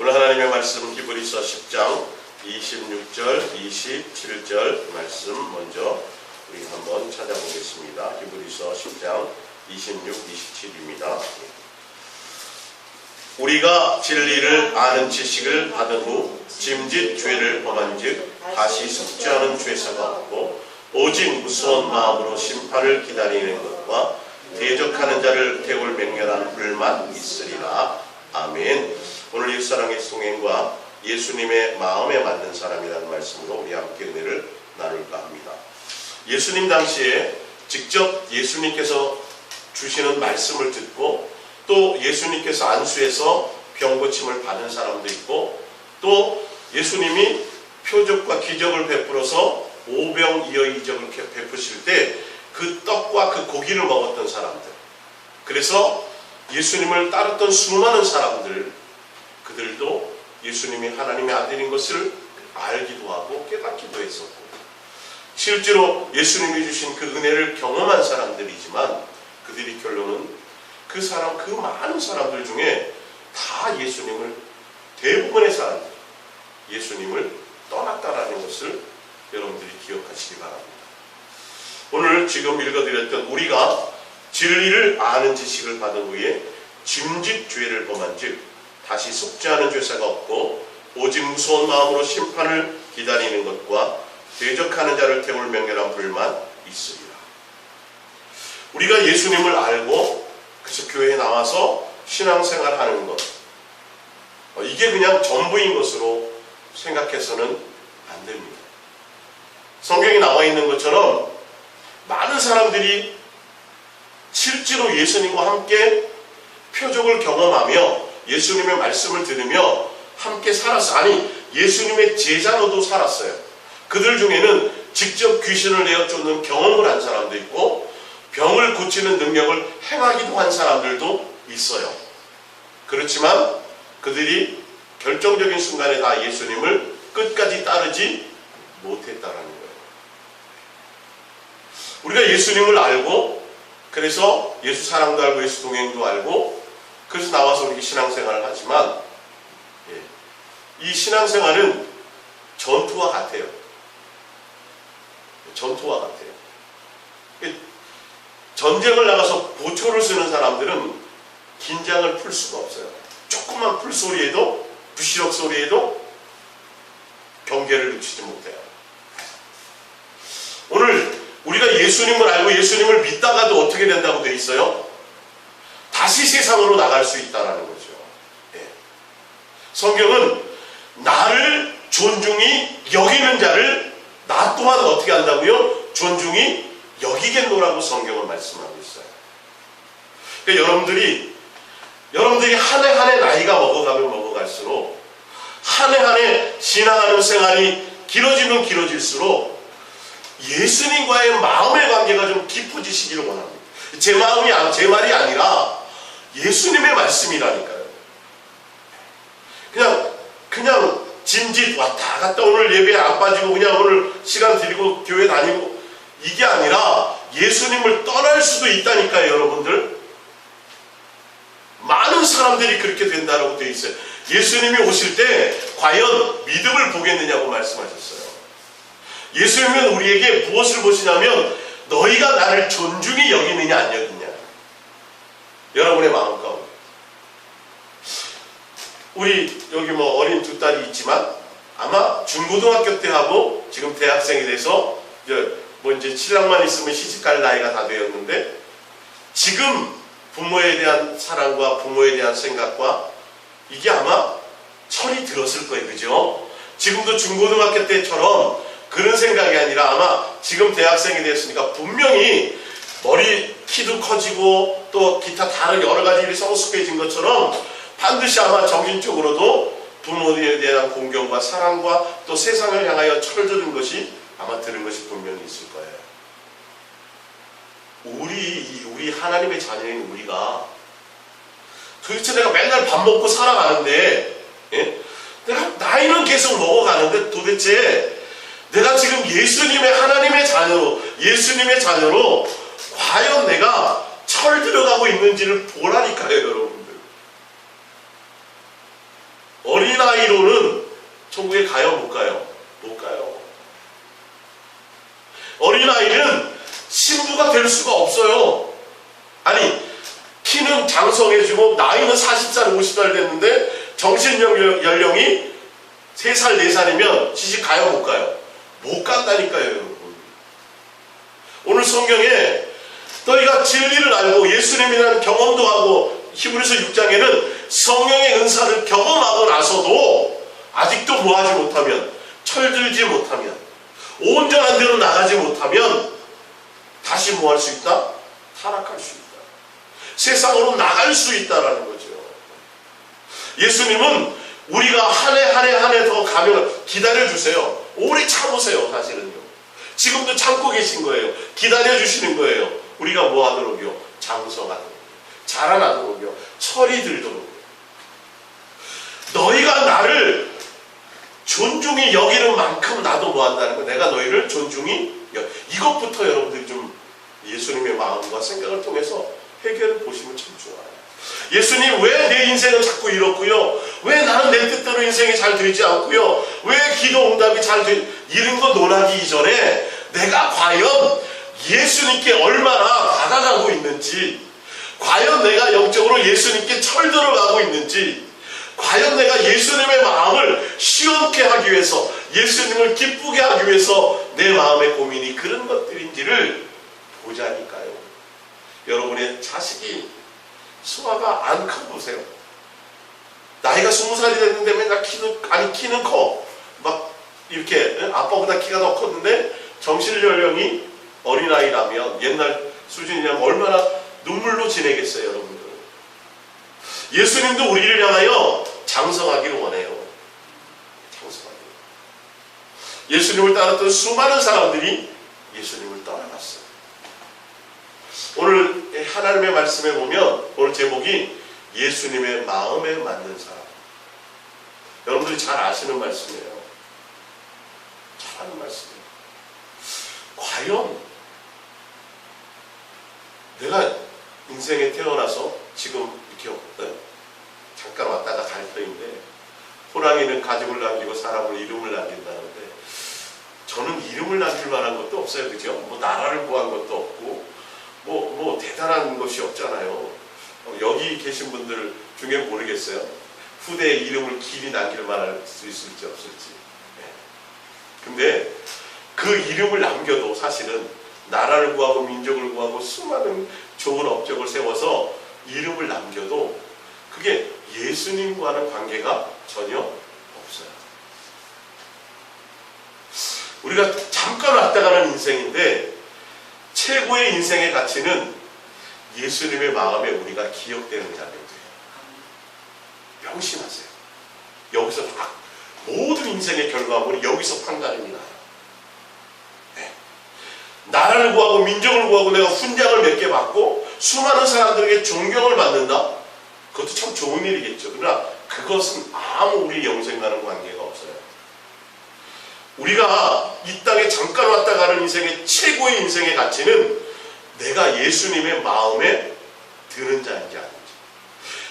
오늘 하나님의 말씀 히브리서 10장 26절, 27절 말씀 먼저 우리 한번 찾아보겠습니다. 히브리서 10장 26, 27입니다. 우리가 진리를 아는 지식을 받은 후 짐짓 죄를 범한즉 다시 속죄하는 죄사가 없고 오직 무서운 마음으로 심판을 기다리는 것과 대적하는 자를 태울 맹렬한 불만 있으리라. 아멘. 오늘 옛사랑의 동행과 예수님의 마음에 맞는 사람이라는 말씀으로 우리 함께 은혜를 나눌까 합니다. 예수님 당시에 직접 예수님께서 주시는 말씀을 듣고 또 예수님께서 안수해서 병 고침을 받은 사람도 있고 또 예수님이 표적과 기적을 베풀어서 오병이어이적을 베푸실 때 그 떡과 그 고기를 먹었던 사람들, 그래서 예수님을 따랐던 수많은 사람들, 그들도 예수님이 하나님의 아들인 것을 알기도 하고 깨닫기도 했었고 실제로 예수님이 주신 그 은혜를 경험한 사람들이지만 그들이 결론은 그 많은 사람들 중에 다 대부분의 사람들 예수님을 떠났다라는 것을 여러분들이 기억하시기 바랍니다. 오늘 지금 읽어드렸던 우리가 진리를 아는 지식을 받은 후에 짐짓 죄를 범한즉 다시 속죄하는 죄사가 없고 오직 무서운 마음으로 심판을 기다리는 것과 대적하는 자를 태울 맹렬한 불만 있으리라. 우리가 예수님을 알고 그래서 교회에 나와서 신앙생활하는 것, 이게 그냥 전부인 것으로 생각해서는 안 됩니다. 성경에 나와 있는 것처럼 많은 사람들이 실제로 예수님과 함께 표적을 경험하며 예수님의 말씀을 들으며 함께 예수님의 제자로도 살았어요. 그들 중에는 직접 귀신을 내어 쫓는 경험을 한 사람도 있고 병을 고치는 능력을 행하기도 한 사람들도 있어요. 그렇지만 그들이 결정적인 순간에 다 예수님을 끝까지 따르지 못했다라는 거예요. 우리가 예수님을 알고 그래서 예수 사랑도 알고 예수 동행도 알고 그래서 나와서 우리 신앙생활을 하지만 이 신앙생활은 전투와 같아요. 전투와 같아요. 전쟁을 나가서 보초를 쓰는 사람들은 긴장을 풀 수가 없어요. 조금만 풀소리에도 부시럭 소리에도 경계를 늦추지 못해요. 오늘 우리가 예수님을 알고 예수님을 믿다가도 어떻게 된다고 되어 있어요? 다시 세상으로 나갈 수 있다는 거죠. 성경은 나를 존중히 여기는 자를 나 또한 어떻게 한다고요? 존중히 여기겠노라고 성경은 말씀하고 있어요. 그러니까 여러분들이 한 해 한 해 나이가 먹어가면 먹어갈수록 한 해 한 해 신앙하는 생활이 길어지면 길어질수록 예수님과의 마음의 관계가 좀 깊어지시기를 원합니다. 제 말이 아니라 예수님의 말씀이라니까요. 그냥 짐짓 왔다 갔다 오늘 예배에 안 빠지고 그냥 오늘 시간 드리고 교회 다니고 이게 아니라 예수님을 떠날 수도 있다니까요. 여러분들 많은 사람들이 그렇게 된다라고 되어 있어요. 예수님이 오실 때 과연 믿음을 보겠느냐고 말씀하셨어요. 예수님은 우리에게 무엇을 보시냐면 너희가 나를 존중히 여기느냐 안 여기느냐, 여러분의 마음 가운데. 우리 여기 어린 두 딸이 있지만 아마 중고등학교 때 하고 지금 대학생이 돼서 이제 신랑만 있으면 시집갈 나이가 다 되었는데 지금 부모에 대한 사랑과 부모에 대한 생각과 이게 아마 철이 들었을 거예요. 그죠? 지금도 중고등학교 때처럼 그런 생각이 아니라 아마 지금 대학생이 됐으니까 분명히 키도 커지고 또 기타 다른 여러 가지 일이 성숙해진 것처럼 반드시 아마 정신적으로도 부모에 대한 공경과 사랑과 또 세상을 향하여 철들은 것이 아마 들은 것이 분명히 있을 거예요. 우리 하나님의 자녀인 우리가 도대체 내가 맨날 밥 먹고 살아가는데 내가 나이는 계속 먹어가는데 도대체 내가 지금 하나님의 자녀로 과연 내가 철 들어가고 있는지를 보라니까요. 여러분들 어린 어린아이로는 천국에 가요, 못 가요? 못 가요. 어린아이는 신부가 될 수가 없어요. 아니, 키는 장성해지고 나이는 40살, 50살 됐는데 정신연령이 3살, 4살이면 시집 가요, 못 가요? 못 간다니까요, 여러분. 오늘 성경에 너희가 진리를 알고 예수님이라는 경험도 하고, 히브리서 6장에는 성령의 은사를 경험하고 나서도 아직도 뭐하지 못하면, 철들지 못하면, 온전한 대로 나가지 못하면 다시 뭐 할 수 있다? 타락할 수 있다. 세상으로 나갈 수 있다라는 거죠. 예수님은 우리가 한 해 더 가면 기다려주세요. 오래 참으세요. 사실은요. 지금도 참고 계신 거예요. 기다려주시는 거예요. 우리가 뭐 하도록요? 장성하도록, 자라나도록요, 철이 들도록. 너희가 나를 존중히 여기는 만큼 나도 뭐 한다는 거. 내가 너희를 존중히 이것부터 여러분들이 좀 예수님의 마음과 생각을 통해서 해결을 보시면 참 좋아요. 예수님, 왜 내 인생은 자꾸 이렇고요? 왜 나는 내 뜻대로 인생이 잘 되지 않고요? 왜 기도 응답이 잘 되지? 이런 거 논하기 이전에 내가 과연 예수님께 얼마나 다가가고 있는지, 과연 내가 영적으로 예수님께 철들어가고 있는지, 과연 내가 예수님의 마음을 시원케 하기 위해서, 예수님을 기쁘게 하기 위해서 내 마음의 고민이 그런 것들인지를 보자니까요. 여러분의 자식이 수아가 안 커보세요. 나이가 20살이 됐는데 맨날 키는 커. 막 이렇게 아빠보다 키가 더 컸는데 정신연령이 어린아이라면, 옛날 수준이라면 얼마나 눈물로 지내겠어요, 여러분들. 예수님도 우리를 향하여 장성하기를 원해요. 장성하기를. 예수님을 따랐던 수많은 사람들이 예수님을 떠나갔어요. 오늘 하나님의 말씀에 보면 오늘 제목이 예수님의 마음에 맞는 사람. 여러분들이 잘 아시는 말씀이에요. 잘 아는 말씀이에요. 과연 내가 인생에 태어나서 지금 이렇게 잠깐 왔다가 갈 터인데, 호랑이는 가죽을 남기고 사람은 이름을 남긴다는데, 저는 이름을 남길 만한 것도 없어요. 그죠? 뭐 나라를 구한 것도 없고 뭐 대단한 것이 없잖아요. 여기 계신 분들 중에 모르겠어요. 후대에 이름을 길이 남길 만할 수 있을지 없을지. 근데 그 이름을 남겨도 사실은 나라를 구하고 민족을 구하고 수많은 좋은 업적을 세워서 이름을 남겨도 그게 예수님과는 관계가 전혀 없어요. 우리가 잠깐 왔다 가는 인생인데, 최고의 인생의 가치는 예수님의 마음에 우리가 기억되는 자들이에요. 명심하세요. 여기서 다 모든 인생의 결과물이 여기서 판단이 나요. 네. 나라를 구하고 민족을 구하고 내가 훈장을 몇 개 받고 수많은 사람들에게 존경을 받는다? 그것도 참 좋은 일이겠죠. 그러나 그것은 아무 우리 영생과는 관계가 없어요. 우리가 이 땅에 잠깐 왔다 가는 인생의 최고의 인생의 가치는 내가 예수님의 마음에 드는 자인지 아닌지,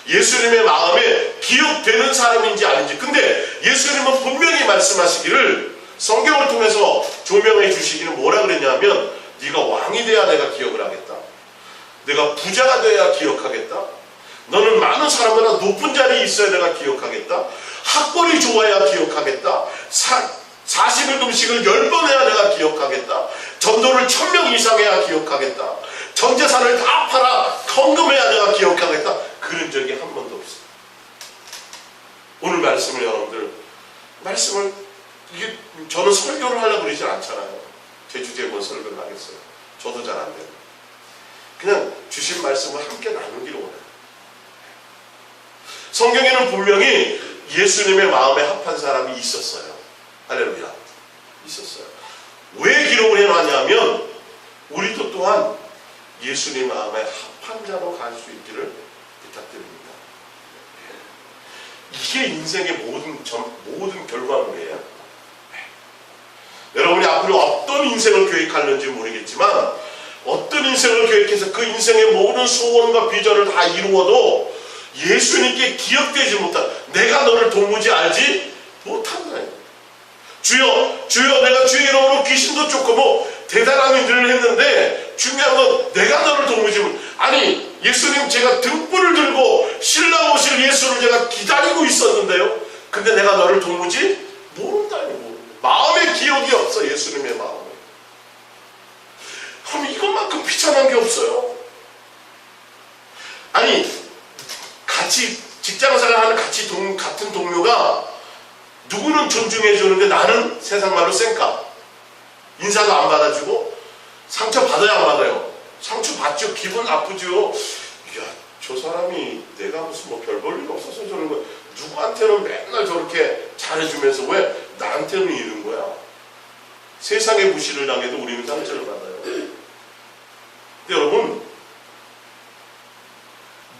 예수님의 마음에 기억되는 사람인지 아닌지. 근데 예수님은 분명히 말씀하시기를, 성경을 통해서 조명해 주시기를 뭐라 그랬냐면, 네가 왕이 돼야 내가 기억을 하겠다. 내가 부자가 돼야 기억하겠다. 너는 많은 사람보다 높은 자리에 있어야 내가 기억하겠다. 학벌이 좋아야 기억하겠다. 40일 금식을 10번 해야 내가 기억하겠다. 전도를 1000명 이상 해야 기억하겠다. 전 재산을 다 팔아 헌금해야 내가 기억하겠다. 그런 적이 한 번도 없어요. 오늘 말씀을 여러분들, 말씀을 이게 저는 설교를 하려고 그러지 않잖아요. 제주도에 뭔 설교를 하겠어요. 저도 잘 안 돼요. 그냥 주신 말씀을 함께 나누기를 원해요. 성경에는 분명히 예수님의 마음에 합한 사람이 있었어요. 할렐루야. 있었어요. 왜 기록을 해놨냐면 우리도 또한 예수님 마음에 합한 자로 갈 수 있기를 부탁드립니다. 이게 인생의 모든 결과물이에요. 여러분이 앞으로 어떤 인생을 계획하는지 모르겠지만, 어떤 인생을 계획해서 그 인생의 모든 소원과 비전을 다 이루어도 예수님께 기억되지 못한, 내가 너를 도무지 알지 못한다. 주여 주여 내가 주의 이름으로 귀신도 쫓고 뭐 대단한 일들을 했는데 중요한 건 내가 너를 도무지 못. 아니 예수님, 제가 등불을 들고 신랑 오실 예수를 제가 기다리고 있었는데요, 근데 내가 너를 도무지 모른다니. 마음의 기억이 없어. 예수님의 마음에. 그럼 이것만큼 비참한 게 없어요. 아니 같이 직장생활하는 같은 동료가 누구는 존중해 주는데 나는 세상 말로 쌩까. 인사도 안 받아주고, 상처 받아야 안 받아요. 상처 받죠. 기분 나쁘죠. 이야, 저 사람이 내가 무슨 뭐 별 볼 일 없어서 저런 거, 누구한테는 맨날 저렇게 잘해주면서 왜 나한테는 이런 거야. 세상에 무시를 당해도 우리는 상처를 받아요. 근데 여러분,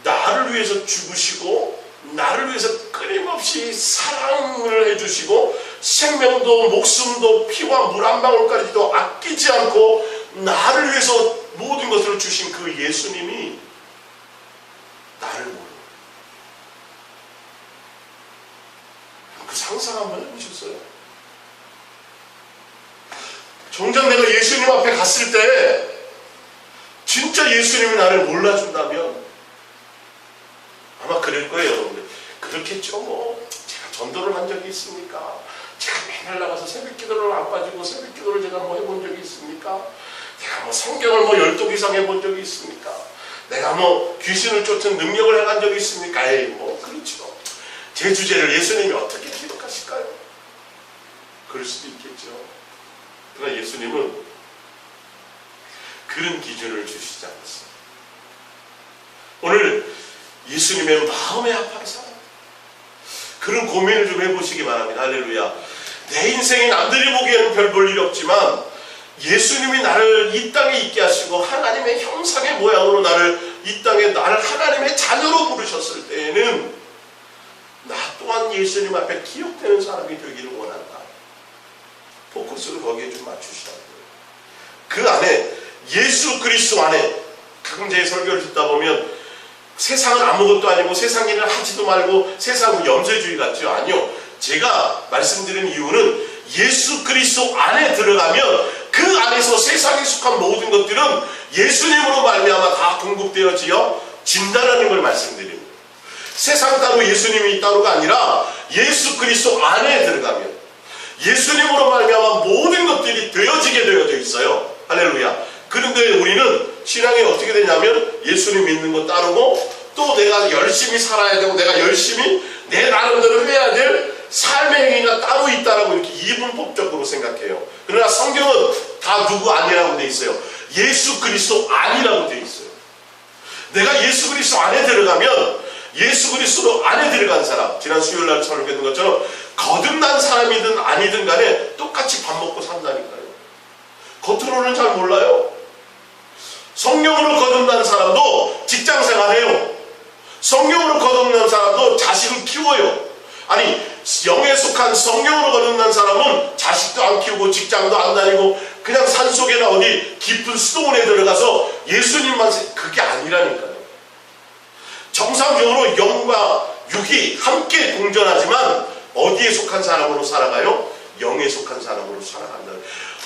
나를 위해서 죽으시고 나를 위해서 끊임없이 사랑을 해주시고 생명도 목숨도 피와 물 한 방울까지도 아끼지 않고 나를 위해서 모든 것을 주신 그 예수님이 나를 모르는, 그 상상 한번 해보셨어요? 정작 내가 예수님 앞에 갔을 때 진짜 예수님이 나를 몰라준다면 아마 그럴 거예요, 여러분들. 그렇겠죠. 뭐 제가 전도를 한 적이 있습니까? 제가 맨날 나가서 새벽 기도를 안 빠지고 새벽 기도를 제가 뭐 해본 적이 있습니까? 내가 뭐 성경을 뭐 10독 이상 해본 적이 있습니까? 내가 뭐 귀신을 쫓은 능력을 해간 적이 있습니까? 에이, 뭐 그렇죠. 제 주제를 예수님이 어떻게 기록하실까요? 그럴 수도 있겠죠. 그러나 예수님은 그런 기준을 주시지 않았어요. 오늘 예수님의 마음에 합한 사람, 그런 고민을 좀 해보시기 바랍니다. 할렐루야. 내 인생이 남들이 보기에는 별 볼 일이 없지만 예수님이 나를 이 땅에 있게 하시고 하나님의 형상의 모양으로 나를 이 땅에, 나를 하나님의 자녀로 부르셨을 때에는 나 또한 예수님 앞에 기억되는 사람이 되기를 원한다. 포커스를 거기에 좀 맞추시라고요. 그 안에, 예수 그리스도 안에, 가끔 제 설교를 듣다 보면 세상은 아무것도 아니고 세상 일을 하지도 말고 세상은 염세주의 같죠. 아니요. 제가 말씀드린 이유는 예수 그리스도 안에 들어가면 그 안에서 세상에 속한 모든 것들은 예수님으로 말미암아 다 공급되어지어 진다라는 걸 말씀드립니다. 세상 따로 예수님이 따로가 아니라 예수 그리스도 안에 들어가면 예수님으로 말미암아 모든 것들이 되어지게 되어져 있어요. 할렐루야. 그런데 우리는 신앙이 어떻게 되냐면 예수님 믿는 건 따르고 또 내가 열심히 살아야 되고 내가 열심히 내 나름대로 해야 될 삶의 행위가 따로 있다라고 이렇게 이분법적으로 생각해요. 그러나 성경은 다 누구 아니라고 돼 있어요. 예수 그리스도 아니라고 돼 있어요. 내가 예수 그리스도 안에 들어가면 예수 그리스도 안에 들어간 사람, 지난 수요일날 설교했던 것처럼 거듭난 사람이든 아니든 간에 똑같이 밥 먹고 산다니까요. 겉으로는 잘 몰라요. 성령으로 거듭난 사람도 직장생활해요. 성령으로 거듭난 사람도 자식을 키워요. 아니 영에 속한 성령으로 거듭난 사람은 자식도 안 키우고 직장도 안 다니고 그냥 산속에나 어디 깊은 수도원에 들어가서 예수님만, 그게 아니라니까요. 정상적으로 영과 육이 함께 공존하지만 어디에 속한 사람으로 살아가요? 영에 속한 사람으로 살아간다.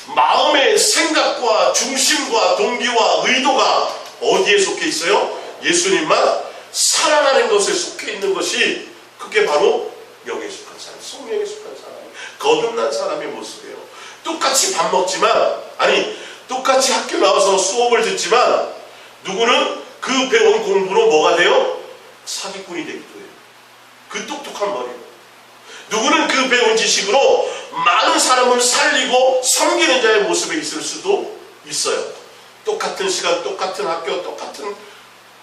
마음의 생각과 중심과 동기와 의도가 어디에 속해 있어요? 예수님만 사랑하는 것에 속해 있는 것이, 그게 바로 영에 속한 사람, 성령에 속한 사람, 거듭난 사람의 모습이에요. 똑같이 밥 먹지만, 아니 똑같이 학교 나와서 수업을 듣지만 누구는 그 배운 공부로 뭐가 돼요? 사기꾼이 되기도 해요. 그 똑똑한 머리로. 누구는 그 배운 지식으로 많은 사람을 살리고 섬기는 자의 모습에 있을 수도 있어요. 똑같은 시간, 똑같은 학교, 똑같은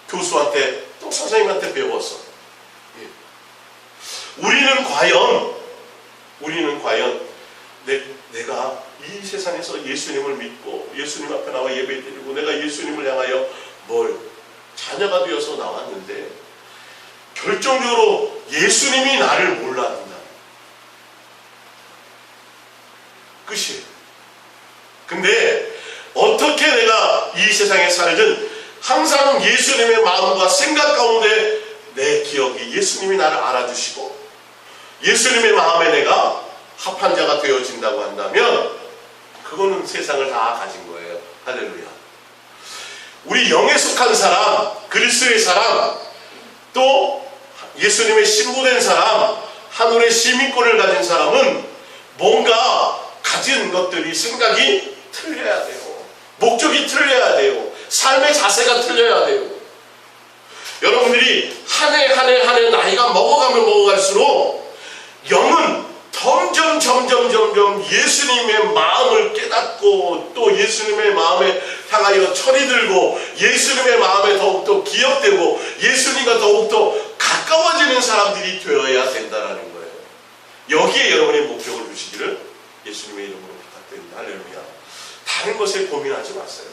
교수한테, 또 선생님한테 배웠어. 우리는 과연 내가 이 세상에서 예수님을 믿고 예수님 앞에 나와 예배드리고 내가 예수님을 향하여 뭘 자녀가 되어서 나왔는데 결정적으로 예수님이 나를 몰라준다. 끝이에요. 근데 어떻게 내가 이 세상에 살든 항상 예수님의 마음과 생각 가운데 내 기억이 예수님이 나를 알아주시고 예수님의 마음에 내가 합한 자가 되어진다고 한다면 그거는 세상을 다 가진 거예요. 할렐루야. 우리 영에 속한 사람, 그리스도의 사람, 또 예수님의 신부된 사람, 하늘의 시민권을 가진 사람은 뭔가 가진 것들이 생각이 틀려야 돼요. 목적이 틀려야 돼요. 삶의 자세가 틀려야 돼요. 여러분들이 한 해 나이가 먹어갈수록 영은 점점 예수님의 마음을 깨닫고 또 예수님의 마음에 향하여 철이 들고 예수님의 마음에 더욱더 기억되고 예수님과 더욱더 가까워지는 사람들이 되어야 된다는 거예요. 여기에 여러분의 목적을 두시기를 예수님의 이름으로 부탁드립니다. 할렐루야. 다른 것에 고민하지 마세요.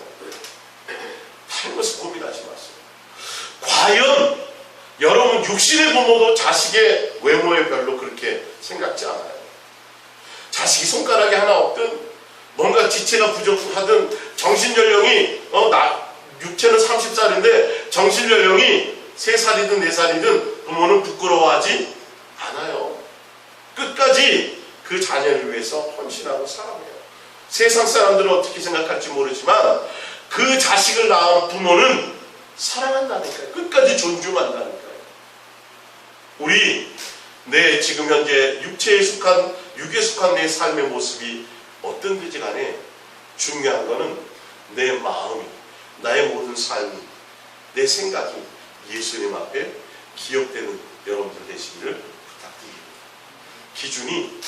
다른 것에 고민하지 마세요. 과연 여러분 육신의 부모도 자식의 외모에 별로 그렇게 생각지 않아요. 자식이 손가락이 하나 없든 뭔가 지체가 부족하든 정신연령이 육체는 30살인데 정신연령이 3살이든 4살이든 부모는 부끄러워하지 않아요. 끝까지 그 자녀를 위해서 헌신하고 살아요. 세상 사람들은 어떻게 생각할지 모르지만 그 자식을 낳은 부모는 사랑한다니까요. 끝까지 존중한다니까요. 우리 지금 현재 육에 속한 내 삶의 모습이 어떤지 간에 중요한 거는 내 마음이, 나의 모든 삶이, 내 생각이 예수님 앞에 기억되는 여러분들 되시기를 부탁드립니다. 기준이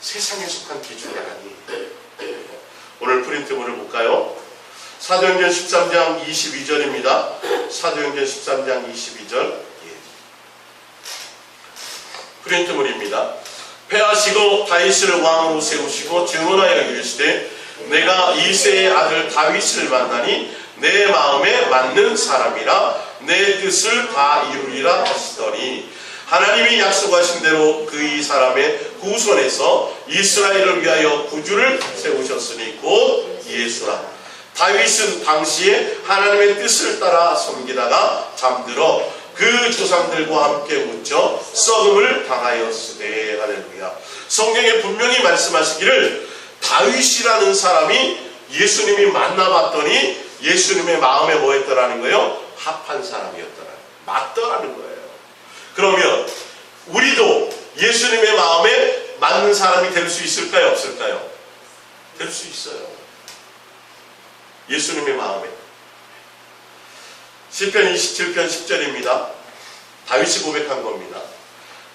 세상에 속한 기준이 아니에요. 오늘 프린트물을 볼까요? 사도행전 13장 22절입니다. 사도행전 13장 22절 프린트물입니다. 패하시고 다윗을 왕으로 세우시고 증언하여 이르시되 내가 이새의 아들 다윗을 만나니 내 마음에 맞는 사람이라 내 뜻을 다 이루리라 하시더니 하나님이 약속하신 대로 그 이 사람의 후손에서 이스라엘을 위하여 구주를 세우셨으니 곧 예수라. 다윗은 당시에 하나님의 뜻을 따라 섬기다가 잠들어 그 조상들과 함께 묻혀 썩음을 당하였으되. 할렐루야. 성경에 분명히 말씀하시기를 다윗이라는 사람이 예수님이 만나봤더니 예수님의 마음에 뭐 했더라는 거예요? 합한 사람이었더라. 맞더라는 거예요. 그러면 우리도 예수님의 마음에 맞는 사람이 될 수 있을까요? 없을까요? 될 수 있어요. 예수님의 마음에. 시편 27편 10절입니다. 다윗이 고백한 겁니다.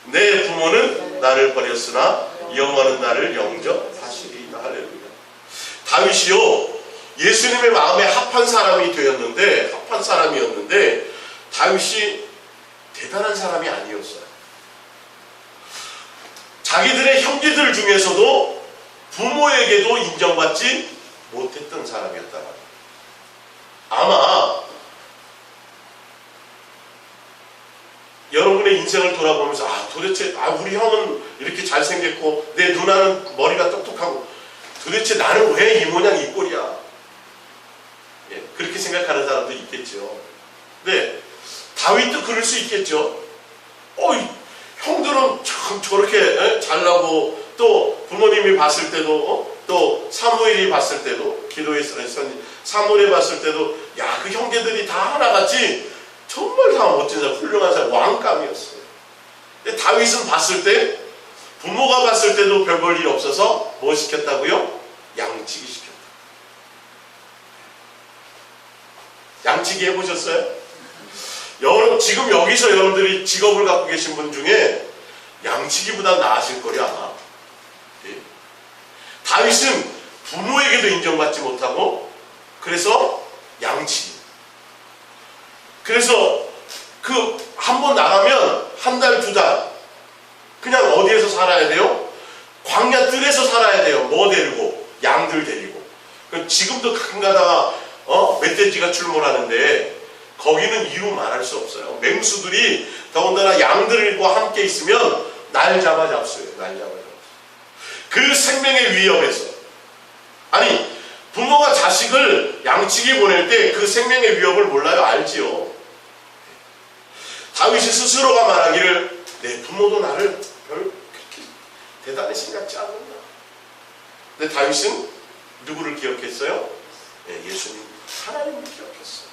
내 부모는 나를 버렸으나 여호와는 나를 영접하시리이다. 할렐루야. 다윗이요 예수님의 마음에 합한 사람이었는데 다윗이 대단한 사람이 아니었어요. 자기들의 형제들 중에서도 부모에게도 인정받지 못했던 사람이었다. 아마 여러분의 인생을 돌아보면서 도대체 우리 형은 이렇게 잘생겼고 내 누나는 머리가 똑똑하고 도대체 나는 왜 이 모양 이 꼴이야. 그렇게 생각하는 사람도 있겠죠. 근데 다윗도 그럴 수 있겠죠. 형들은 참 저렇게 잘나고 또 부모님이 봤을 때도 또 사무엘이 봤을 때도 기도에서 사무엘이 봤을 때도 그 형제들이 다 하나같이 정말 다 멋진 사람, 훌륭한 사람, 왕감이었어요. 근데 다윗은 봤을 때 부모가 봤을 때도 별 볼 일 없어서 뭐 시켰다고요? 양치기 시켰다. 양치기 해보셨어요? 지금 여기서 여러분들이 직업을 갖고 계신 분 중에 양치기보다 나으실 거리 아마. 다윗은 부모에게도 인정받지 못하고 그래서 양치기. 그래서 한 번 나가면 한 달, 2달 그냥 어디에서 살아야 돼요? 광야 뜰에서 살아야 돼요. 뭐 데리고? 양들 데리고. 지금도 가끔 가다가 멧돼지가 출몰하는데 거기는 이루 말할 수 없어요. 맹수들이 더군다나 양들과 함께 있으면 날 잡아잡어요. 그 생명의 위협에서 부모가 자식을 양치기 보낼 때 그 생명의 위협을 몰라요? 알지요. 다윗이 스스로가 말하기를 내 부모도 나를 별 그렇게 대단히 생각지 않는다. 근데 다윗은 누구를 기억했어요? 네, 예수님, 하나님을 기억했어요.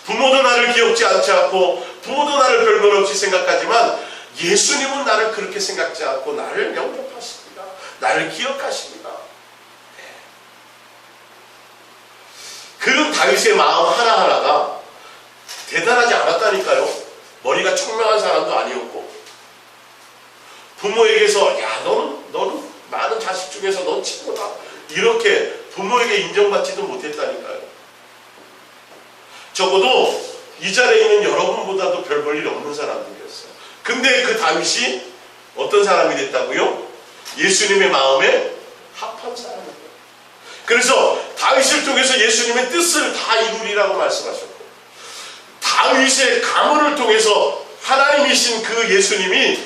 부모도 나를 기억지 않지 않고 부모도 나를 별것 없이 생각하지만 예수님은 나를 그렇게 생각지 않고 나를 영접하십니다. 나를 기억하십니다. 네. 그 다윗의 마음 하나하나가 대단하지 않았다니까요. 머리가 총명한 사람도 아니었고 부모에게서 야 너는 많은 자식 중에서 넌 친구다 이렇게 부모에게 인정받지도 못했다니까요. 적어도 이 자리에 있는 여러분보다도 별 볼 일 없는 사람들이었어요. 근데 그 다윗이 어떤 사람이 됐다고요? 예수님의 마음에 합한 사람이에요. 그래서 다윗을 통해서 예수님의 뜻을 다 이루리라고 말씀하셨고 다윗의 가문을 통해서 하나님이신 그 예수님이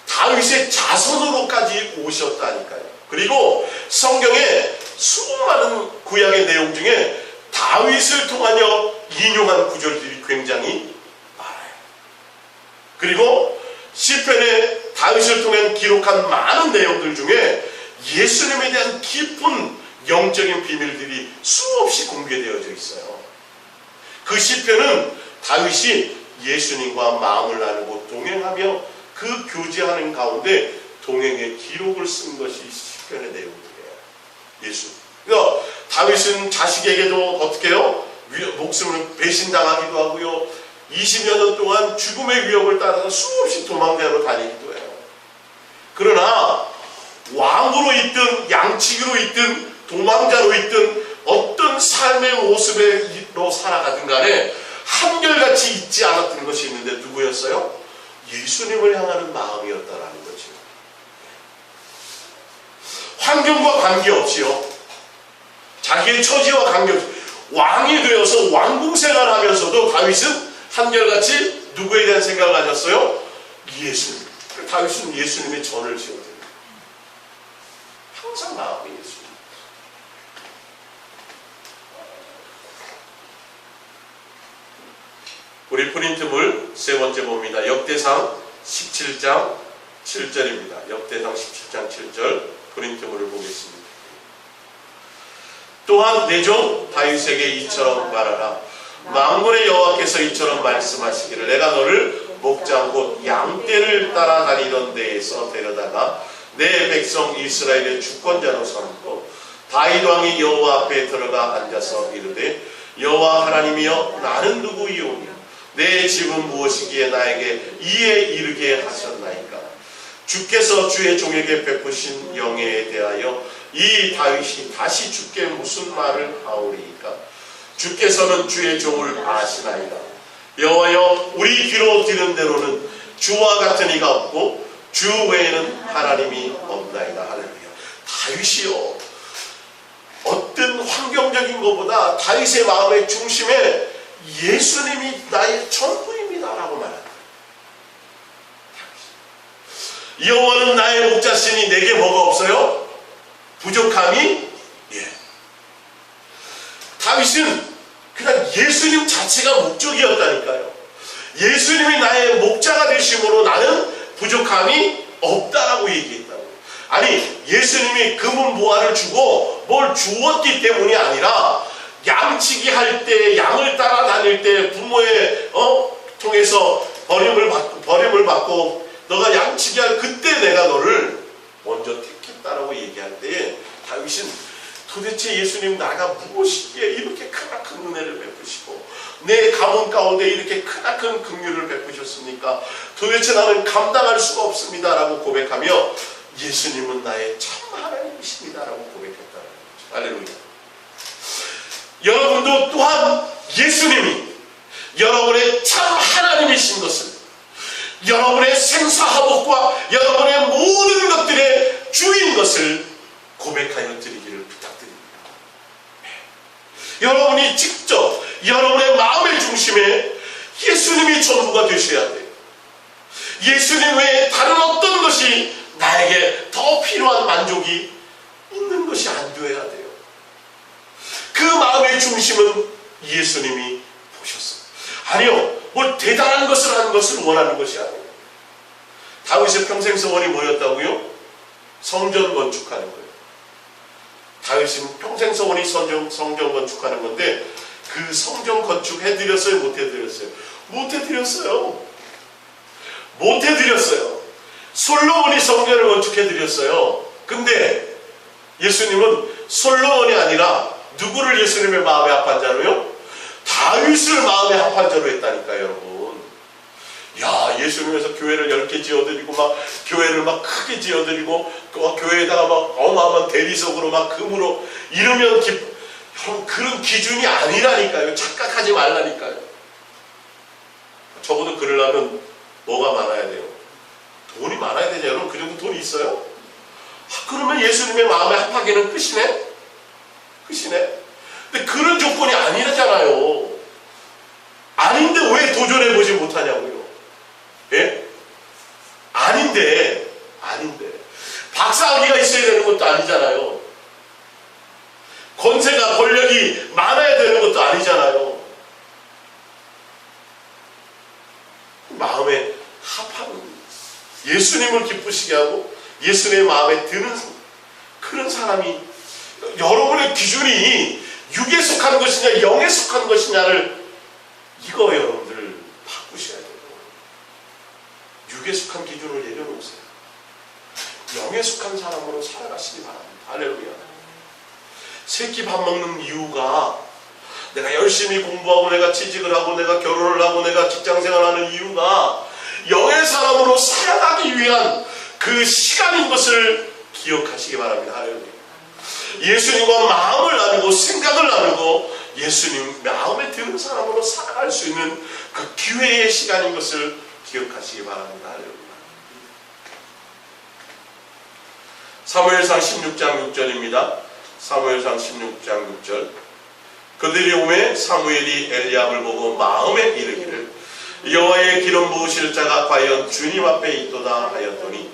다윗의 자손으로까지 오셨다니까요. 그리고 성경에 수많은 구약의 내용 중에 다윗을 통하여 인용한 구절들이 굉장히 많아요. 그리고 시편에 다윗을 통해 기록한 많은 내용들 중에 예수님에 대한 깊은 영적인 비밀들이 수없이 공개되어져 있어요. 그 시편은 다윗이 예수님과 마음을 나누고 동행하며 그 교제하는 가운데 동행의 기록을 쓴 것이 시편의 내용들이에요. 예수. 그러니까 다윗은 자식에게도 어떻게 해요? 목숨을 배신당하기도 하고요. 20여 년 동안 죽음의 위협을 따라서 수없이 도망자로 다니기도 해요. 그러나 왕으로 있든 양치기로 있든 도망자로 있든 어떤 삶의 모습으로 살아가든 간에 한결같이 잊지 않았던 것이 있는데 누구였어요? 예수님을 향하는 마음이었다라는 거죠. 환경과 관계없이요. 자기의 처지와 관계없이 왕이 되어서 왕궁 생활하면서도 다윗은 한결같이 누구에 대한 생각을 가졌어요? 예수님. 다윗은 예수님의 전을 지어드립니다. 항상 마음이 예수님. 우리 프린트물 세 번째 봅니다. 역대상 17장 7절입니다. 역대상 17장 7절 프린트물을 보겠습니다. 또한 내 종 다윗에게 이처럼 말하라. 만군의 여호와께서 이처럼 말씀하시기를 내가 너를 목장 곧 양떼를 따라다니던 데에서 데려다가 내 백성 이스라엘의 주권자로 삼고 다윗 왕이 여호와 앞에 들어가 앉아서 이르되 여호와 하나님이여 나는 누구이오냐 내 집은 무엇이기에 나에게 이에 이르게 하셨나이까. 주께서 주의 종에게 베푸신 영예에 대하여 이 다윗이 다시 주께 무슨 말을 하오리이까. 주께서는 주의 종을 아시나이다. 여호와여 우리 귀로 들은 대로는 주와 같은 이가 없고 주 외에는 하나님이 없나이다. 할렐루야. 다윗이요 어떤 환경적인 것보다 다윗의 마음의 중심에 예수님이 나의 전부입니다 라고 말한다. 여호와는 나의 목자시니 내게 뭐가 없어요? 부족함이? 예. 다윗은 그냥 예수님 자체가 목적이었다니까요. 예수님이 나의 목자가 되심으로 나는 부족함이 없다라고 얘기했다고. 아니 예수님이 금은 보화를 주고 뭘 주었기 때문이 아니라 양치기 할 때 양을 따라다닐 때 부모의 통해서 버림을 받고 너가 양치기 할 그때 내가 너를 먼저 택했다라고 얘기할 때 다윗은 도대체 예수님 나가 무엇이기에 이렇게 크나큰 은혜를 베푸시고 내 가문 가운데 이렇게 크나큰 긍휼을 베푸셨습니까? 도대체 나는 감당할 수가 없습니다 라고 고백하며 예수님은 나의 참 하나님이십니다 라고 고백했다는 거죠. 할렐루야. 여러분도 또한 예수님이 여러분의 참 하나님이신 것을 여러분의 생사화복과 여러분의 모든 것들의 주인 것을 고백하여 드리기를 부탁드립니다. 여러분이 직접 여러분의 마음의 중심에 예수님이 전부가 되셔야 돼요. 예수님 외에 다른 어떤 것이 나에게 더 필요한 만족이 있는 것이 안 되어야 돼요. 그 마음의 중심은 예수님이 보셨어요. 아니요, 뭘 대단한 것을 하는 것을 원하는 것이 아니에요. 다윗의 평생 소원이 뭐였다고요? 성전 건축하는 거예요. 다윗은 평생 소원이 성전 건축하는 건데 그 성전 건축 해드렸어요? 못 해드렸어요? 못 해드렸어요. 못 해드렸어요. 솔로몬이 성전을 건축해드렸어요. 근데 예수님은 솔로몬이 아니라 누구를 예수님의 마음에 합한 자로요? 다윗을 마음에 합한 자로 했다니까요, 여러분. 야, 예수님에서 교회를 10개 지어드리고 막 교회를 막 크게 지어드리고 교회에다가 막 어마어마한 대리석으로 막 금으로 이러면 여러분, 그런 기준이 아니라니까요. 착각하지 말라니까요. 적어도 그러려면 뭐가 많아야 돼요? 돈이 많아야 되냐? 여러분, 그 정도 돈이 있어요? 그러면 예수님의 마음에 합하기는 끝이네? 끝이네? 근데 그런 조건이 아니잖아요. 아닌데 왜 도전해보지 못하냐고요? 예? 아닌데 박사학위가 있어야 되는 것도 아니잖아요. 권세가 권력이 많아야 되는 것도 아니잖아요. 마음에 합하는 예수님을 기쁘시게 하고 예수님의 마음에 드는 그런 사람이, 여러분의 기준이 육에 속한 것이냐 영에 속한 것이냐를 이거 여러분들 바꾸셔야 돼요. 육에 속한 기준을 내려놓으세요. 영에 속한 사람으로 살아가시기 바랍니다. 할렐루야. 새끼 밥 먹는 이유가 내가 열심히 공부하고 내가 취직을 하고 내가 결혼을 하고 내가 직장생활하는 이유가 영의 사람으로 살아가기 위한 그 시간인 것을 기억하시기 바랍니다. 할렐루야. 예수님과 마음을 나누고 생각을 나누고 예수님 마음에 드는 사람으로 살아갈 수 있는 그 기회의 시간인 것을 기억하시기 바랍니다. 할렐루야. 사무엘상 16장 6절입니다. 사무엘상 16장 6절. 그들이 오매 사무엘이 엘리압을 보고 마음에 이르기를 여호와의 기름 부으실 자가 과연 주님 앞에 있도다 하였더니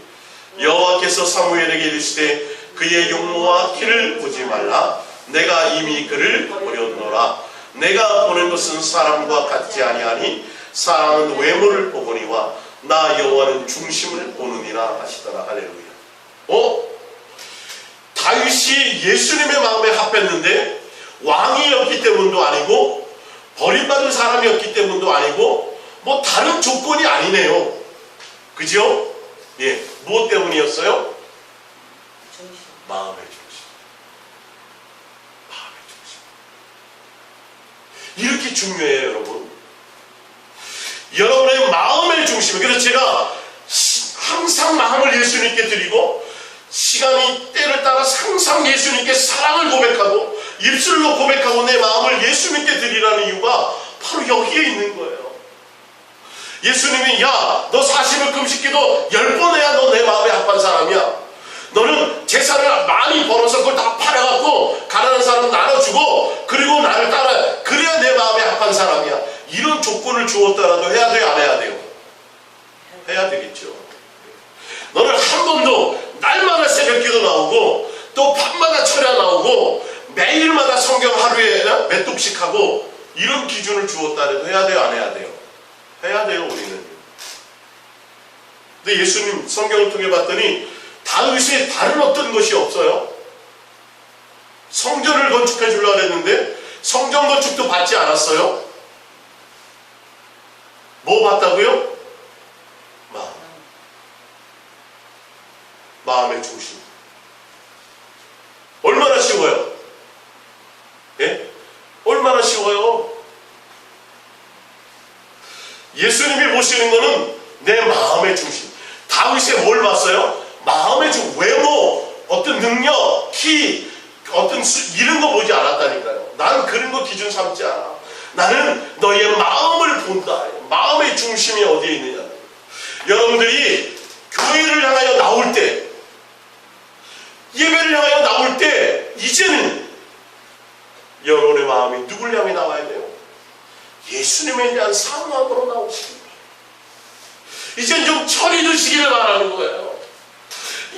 여호와께서 사무엘에게 이르시되 그의 용모와 키를 보지 말라. 내가 이미 그를 보려노라. 내가 보는 것은 사람과 같지 아니하니 사람은 외모를 보거니와 나 여호와는 중심을 보느니라 하시더라. 할렐루야. 다윗이 예수님의 마음에 합했는데 왕이었기 때문도 아니고 버림받은 사람이었기 때문도 아니고 뭐 다른 조건이 아니네요. 그죠? 예, 무엇 때문이었어요? 마음의 중심. 마음의 중심. 이렇게 중요해요, 여러분. 여러분의 마음의 중심. 그래서 제가 항상 마음을 예수님께 드리고 시간이 때를 따라 항상 예수님께 사랑을 고백하고 입술로 고백하고 내 마음을 예수님께 드리라는 이유가 바로 여기에 있는 거예요. 예수님이 야, 너 40일 금식기도 10번 해야 너 내 마음에 합한 사람이야. 너는 재산을 많이 벌어서 그걸 다 팔아갖고 가난한 사람 나눠주고 그리고 나를 따라 그래야 내 마음에 합한 사람이야. 이런 조건을 주었더라도 해야 돼요, 안 해야 돼요? 해야 되겠죠. 너는 한 번도 날마다 새벽기도 나오고 또 밤마다 철야 나오고 매일마다 성경 하루에 몇 독씩 하고 이런 기준을 주었다 해도 해야 돼요, 안 해야 돼요? 해야 돼요, 우리는. 근데 예수님 성경을 통해 봤더니 다윗의 다른 어떤 것이 없어요. 성전을 건축해 주려고 했는데 성전 건축도 받지 않았어요. 뭐 받다고요? 마음의 중심. 얼마나 쉬워요? 예? 얼마나 쉬워요? 예수님이 보시는 거는 내 마음의 중심. 다윗에 뭘 봤어요? 마음의 중심. 외모, 어떤 능력, 키, 어떤 이런 거 보지 않았다니까요. 나는 그런 거 기준 삼지 않아. 나는 너의 마음을 본다. 마음의 중심이 어디에 있느냐. 여러분들이 교회를 향하여 나올 때, 예배를 향하여 나올 때 이제는 여러분의 마음이 누굴 향해 나와야 돼요? 예수님에 대한 사모함으로 나오시기 바랍니다. 이젠 좀 철이 드시기를 바라는 거예요.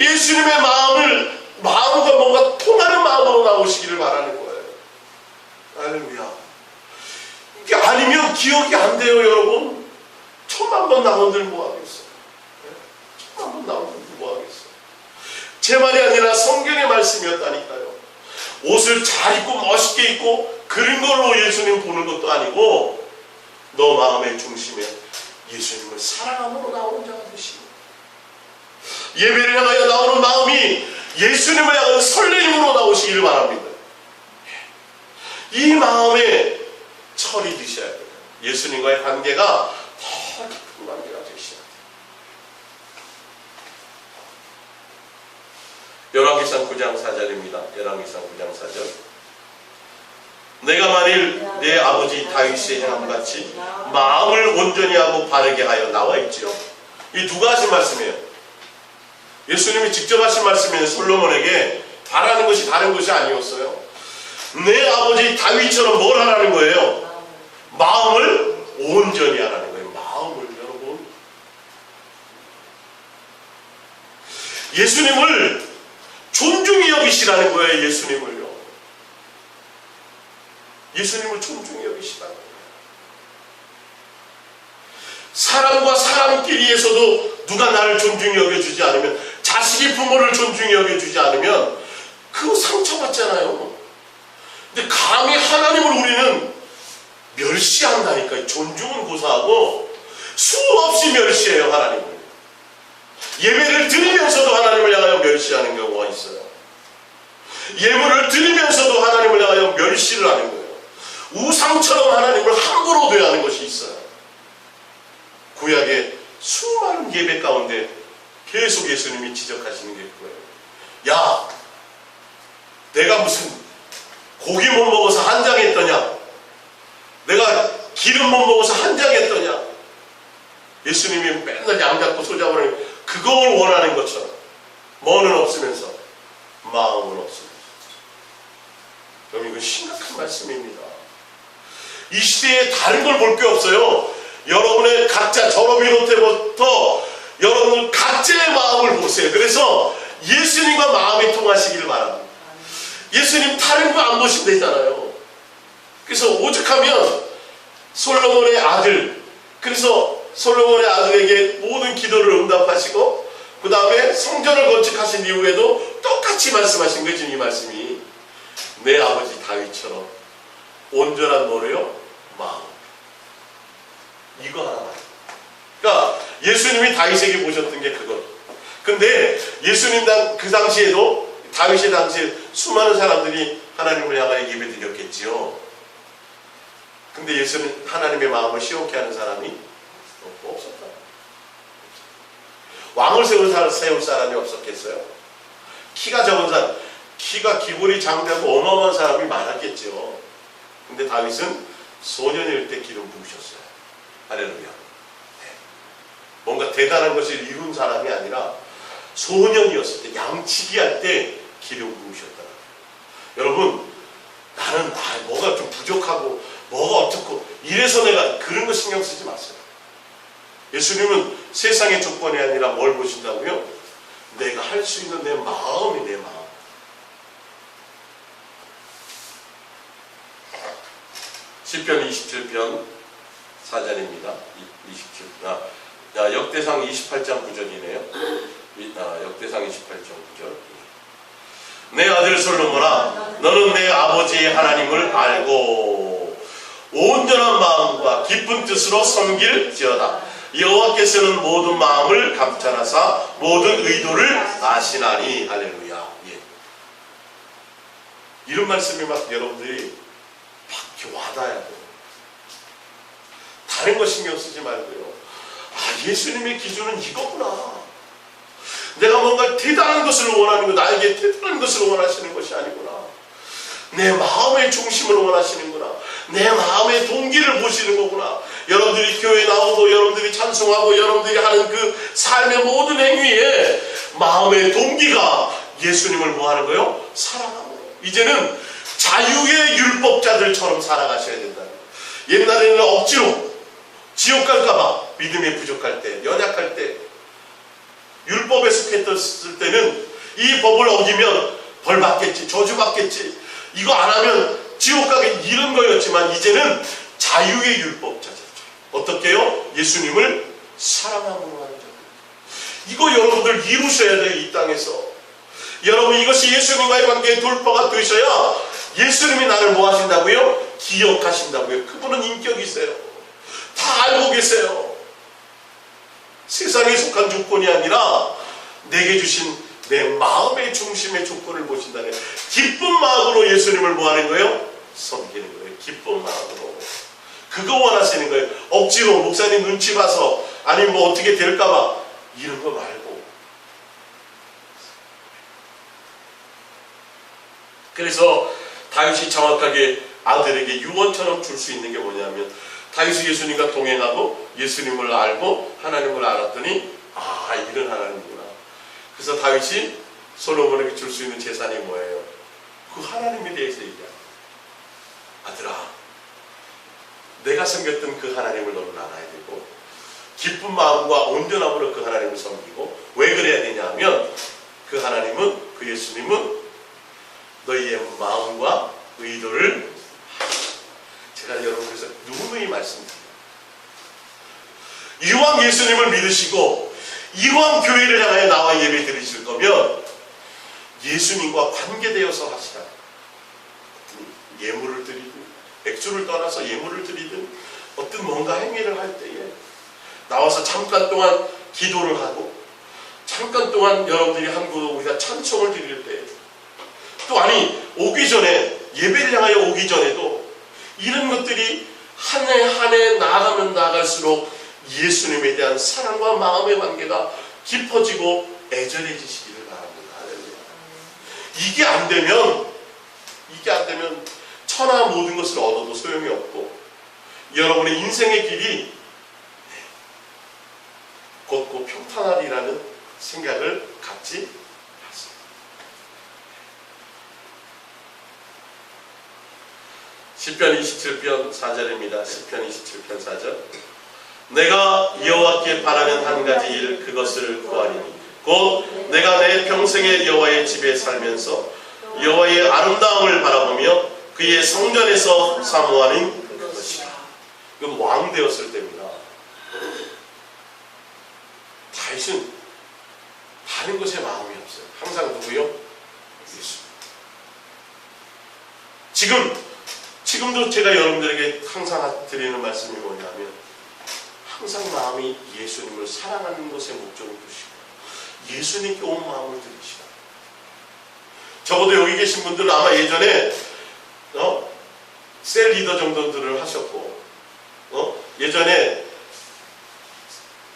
예수님의 마음과 뭔가 통하는 마음으로 나오시기를 바라는 거예요. 할렐루야. 아니면 기억이 안 돼요, 여러분. 1000만 번 나온들 뭐하겠어? 1000만 번 나온들 뭐하겠어? 제 말이 아니라 성경의 말씀이었다니까요. 옷을 잘 입고 멋있게 입고 그런 걸로 예수님 보는 것도 아니고 너 마음의 중심에 예수님을 사랑함으로 나오는 자가 되시고 예배를 향하여 나오는 마음이 예수님을 향하는 설레임으로 나오시기를 바랍니다. 이 마음에 철이 드셔야 돼요. 예수님과의 관계가 더 깊은 관계가 되셔야 돼요. 열왕기상 9장 4절입니다. 열왕기상 9장 4절. 내가 만일 내 아버지 다윗의 행함같이 마음을 온전히 하고 바르게 하여 나와 있지요. 이 누가 하신 말씀이에요? 예수님이 직접 하신 말씀이에요. 솔로몬에게 바라는 것이 다른 것이 아니었어요. 내 아버지 다윗처럼 뭘 하라는 거예요? 마음을 온전히 하라는 거예요. 마음을, 여러분. 예수님을 존중히 여기시라는 거예요. 예수님을요. 예수님을 존중히 여기시라는 거예요. 사람과 사람끼리에서도 누가 나를 존중히 여겨주지 않으면, 자식이 부모를 존중히 여겨주지 않으면 그거 상처받잖아요. 근데 감히 하나님을 우리는 멸시한다니까요. 존중은 고사하고 수없이 멸시해요, 하나님을. 예배를 드리면서도 하나님을 향하여 멸시하는 경우가 있어요. 예물을 드리면서도 하나님을 향하여 멸시를 하는 거예요. 우상처럼 하나님을 함부로 대하는 것이 있어요. 구약의 수많은 예배 가운데 계속 예수님이 지적하시는 게 그거예요. 야, 내가 무슨 고기 못 먹어서 한장했더냐? 내가 기름 못 먹어서 한장했더냐? 예수님이 맨날 양 잡고 소 잡으라니 그걸 원하는 것처럼 뭐는 없으면서 마음은 없습니다. 그럼 이건 심각한 말씀입니다. 이 시대에 다른 걸 볼 게 없어요. 여러분의 각자, 저로 비롯해부터 여러분 각자의 마음을 보세요. 그래서 예수님과 마음이 통하시길 바랍니다. 예수님 다른 거 안 보시면 되잖아요. 그래서 오죽하면 솔로몬의 아들, 그래서 솔로몬의 아들에게 모든 기도를 응답하시고 그 다음에 성전을 건축하신 이후에도 똑같이 말씀하신 거지. 이 말씀이 내 아버지 다윗처럼 온전한 뭐래요? 마음. 이거 하나. 그러니까 예수님이 다윗에게 보셨던 게 그거. 근데 예수님 그 당시에도, 다윗의 당시에 수많은 사람들이 하나님을 향하여 예배 드렸겠지요. 근데 예수는 하나님의 마음을 시원케 하는 사람이 없었다. 왕을 세울 사람이 없었겠어요? 키가 적은 사람, 키가 기골이 장대하고 어마어마한 사람이 많았겠죠. 근데 다윗은 소년일 때 기름 부으셨어요. 할렐루야. 네. 뭔가 대단한 것을 이룬 사람이 아니라 소년이었을 때, 양치기 할 때 기름 부으셨다. 여러분, 나는 뭐가 좀 부족하고 뭐가 어떻고 이래서 내가 그런 거 신경 쓰지 마세요. 예수님은 세상의 조건이 아니라 뭘 보신다고요? 내가 할 수 있는 내 마음이, 내 마음. 시편 27편 4절입니다. 27. 역대상 28장 9절이네요. 역대상 28장 9절. 내 아들 솔로몬아, 너는 내 아버지의 하나님을 알고 온전한 마음과 깊은 뜻으로 섬길지어다. 여호와께서는 모든 마음을 감찰하사 모든 의도를 아시나니. 할렐루야. 예. 이런 말씀이 막 여러분들이 막 와닿아야 돼요. 다른 거 신경 쓰지 말고요. 예수님의 기준은 이거구나. 내가 뭔가 대단한 것을 원하는 거, 나에게 대단한 것을 원하시는 것이 아니구나. 내 마음의 중심을 원하시는구나. 내 마음의 동기를 보시는 거구나. 여러분들이 교회 나오고 여러분들이 찬송하고 여러분들이 하는 그 삶의 모든 행위에 마음의 동기가 예수님을 뭐 하는 거예요? 사랑하는 거예요. 이제는 자유의 율법자들처럼 살아가셔야 된다. 옛날에는 억지로 지옥 갈까봐 믿음이 부족할 때, 연약할 때, 율법에 속했을 때는 이 법을 어기면 벌 받겠지, 저주 받겠지, 이거 안 하면 지옥 가게, 이런 거였지만 이제는 자유의 율법자죠. 어떻게요? 예수님을 사랑함으로 하는 자. 이거 여러분들 이루셔야 돼요. 이 땅에서. 여러분, 이것이 예수님과의 관계의 돌파가 되셔야 예수님이 나를 뭐 하신다고요? 기억하신다고요. 그분은 인격이세요. 다 알고 계세요. 세상에 속한 조건이 아니라 내게 주신 내 마음의 중심의 조건을 보신다는, 기쁜 마음으로 예수님을 뭐 하는 거예요? 섬기는 거예요. 기쁜 마음으로. 그거 원하시는 거예요. 억지로 목사님 눈치 봐서 아니면 뭐 어떻게 될까봐 이런 거 말고. 그래서 다윗이 정확하게 아들에게 유언처럼 줄 수 있는 게 뭐냐면, 다윗이 예수님과 동행하고 예수님을 알고 하나님을 알았더니 아, 이런 하나님이구나. 그래서 다윗이 솔로몬에게 줄 수 있는 재산이 뭐예요? 그 하나님에 대해서 얘기합니다. 아들아, 내가 섬겼던 그 하나님을 너는 알아야 되고 기쁜 마음과 온전함으로 그 하나님을 섬기고, 왜 그래야 되냐면 그 하나님은, 그 예수님은 너희의 마음과 의도를, 제가 여러분께서 누누이 말씀드립니다. 이왕 예수님을 믿으시고 이왕 교회를 향하여 나와 예배 드리실 거면 예수님과 관계되어서 하시라. 예물을 드리든 액수를 떠나서 예물을 드리든 어떤 뭔가 행위를 할 때에 나와서 잠깐 동안 기도를 하고, 잠깐 동안 여러분들이 한국어 우리가 찬송을 드릴 때, 또 아니 오기 전에, 예배를 향하여 오기 전에도 이런 것들이 한 해 한 해 나아가면 나아갈수록 예수님에 대한 사랑과 마음의 관계가 깊어지고 애절해지시기를 바랍니다. 이게 안 되면 천하 모든 것을 얻어도 소용이 없고 여러분의 인생의 길이 곧고 평탄하리라는 생각을 갖지 않습니다. 시편 27편 4절입니다. 시편 27편 4절. 내가 여호와께 바라는 한 가지 일, 그것을 구하리니 곧 내가 내 평생에 여호와의 집에 살면서 여호와의 아름다움을 바라보며 그의 성전에서 사모하는 그것이라. 이건 왕 되었을 때입니다. 다윗은 다른 것에 마음이 없어요. 항상 누구요? 예수. 지금도 제가 여러분들에게 항상 드리는 말씀이 뭐냐면, 항상 마음이 예수님을 사랑하는 것에 목적을 두시고 예수님께 온 마음을 드리시라. 적어도 여기 계신 분들은 아마 예전에 셀 리더 정도들을 하셨고, 예전에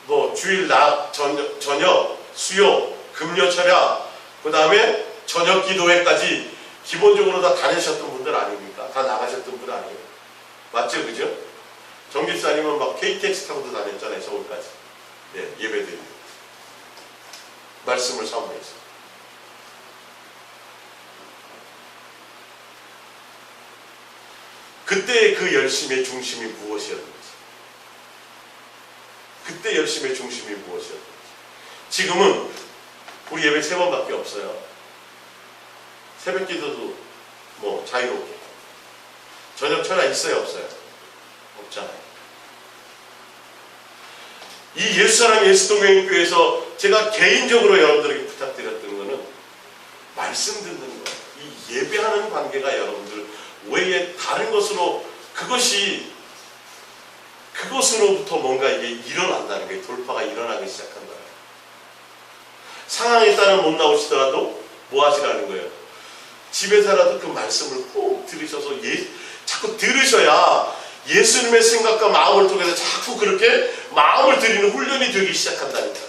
뭐 주일 낮 저녁 수요 금요 철야 그 다음에 저녁 기도회까지 기본적으로 다 다니셨던 분들 아닙니까? 다 나가셨던 분 아니에요? 맞죠? 그죠? 정 집사님은 막 KTX 타고도 다녔잖아요. 서울까지. 네, 예배드리고 말씀을 사모해서. 그때의 그 열심의 중심이 무엇이었는지, 그때 열심의 중심이 무엇이었는지. 지금은 우리 예배 3번밖에 없어요. 새벽 기도도 뭐 자유롭게. 저녁 철야 있어요, 없어요? 없잖아요. 이 예수사랑 예수동행교회에서 제가 개인적으로 여러분들에게 부탁드렸던 거는 말씀 듣는 거, 이 예배하는 관계가 여러분들 외에 다른 것으로, 그것으로부터 뭔가 이게 일어난다는 거예요. 돌파가 일어나기 시작한다는 거예요. 상황에 따라 못 나오시더라도 뭐 하시라는 거예요? 집에서라도 그 말씀을 꼭 들으셔서 자꾸 들으셔야 예수님의 생각과 마음을 통해서 자꾸 그렇게 마음을 드리는 훈련이 되기 시작한다니까.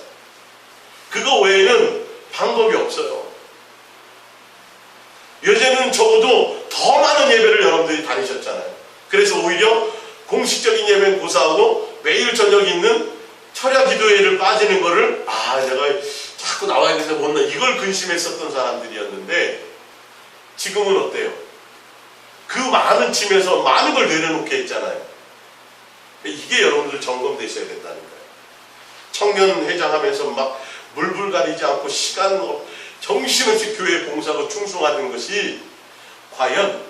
그거 외에는 방법이 없어요. 예전에는 적어도 더 많은 예배를 여러분들이 다니셨잖아요. 그래서 오히려 공식적인 예배는 고사하고 매일 저녁 있는 철야 기도회를 빠지는 거를 내가 자꾸 나와야 되는데 못 나, 이걸 근심했었던 사람들이었는데, 지금은 어때요? 그 많은 팀에서 많은 걸 내려놓게 했잖아요. 이게 여러분들 점검되셔야 된다는 거예요. 청년회장 하면서 막 물불 가리지 않고 정신없이 교회 봉사하고 충성하는 것이 과연